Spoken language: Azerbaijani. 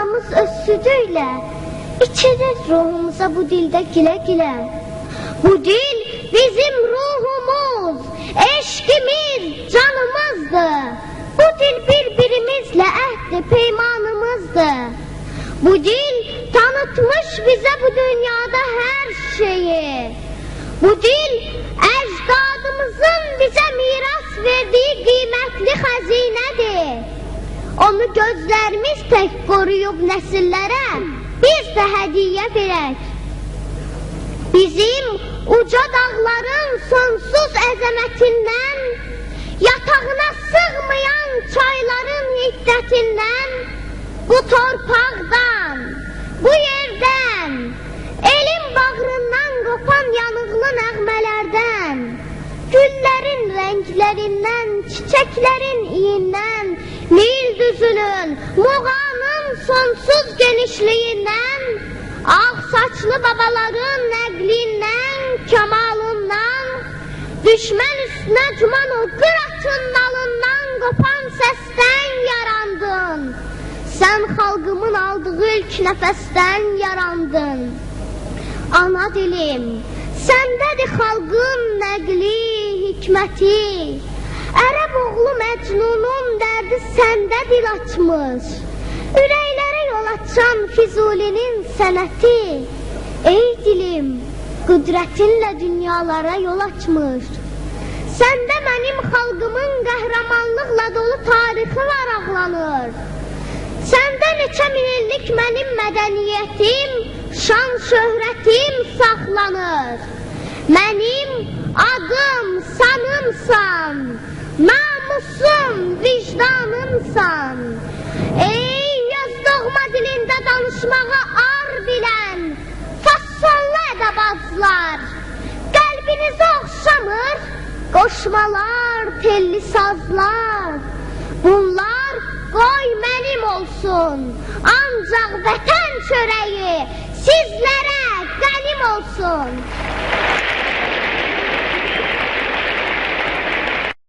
anamız öz südüyle içirir ruhumuza bu dilde güle güle. Bu dil bizim ruhumuz, eşkimiz, canımızdır. Bu dil birbirimizle ehdi peymanımızdır. Bu dil tanıtmış bize bu dünyada her şeyi. Bu dil ecdadımızın bize miras verdiği kıymetli hazinedir. Onu gözlerimiz tek koruyup nesillere biz de hediye verek. Bizim uca dağların sonsuz əzəmətindən, yatağına sığmayan çayların hiddetinden, bu torpaqdan, bu yerdən, elin bağrından qopan yanıqlı nəğmələrdən, güllərin rənglərindən, çiçəklərin iyindən, Nil düzünün, Muğanın sonsuz genişliyindən, ağ saçlı babaların nəqlindən, kemalından, düşmən üstünə cuman o qıratın nalından qopan səsdən yarandın. Sən xalqımın aldığı ilk nəfəsdən yarandın. Ana dilim, səndədir xalqın nəqli, hikməti. Ərəb oğlu Məcnunun dərdi səndə dil açmış. Ürəklərə yol açan Füzulinin sənəti. Ey dilim, qüdrətinlə dünyalara yol açmış. Səndə mənim xalqımın qəhrəmanlıqla dolu tarixi varaqlanır. Səndə neçə min illik mənim mədəniyyətim, şan şöhrətim saxlanır. Mənim adım sanımsan, namusum vicdanımsan. Ey öz doğma dilində danışmağa ar bilən fassonlu ədəbazlar, qəlbinizi oxşamır qoşmalar, telli sazlar. Bunlar qoy mənim olsun, ancaq vətən çörəyi sizlərə qənim olsun.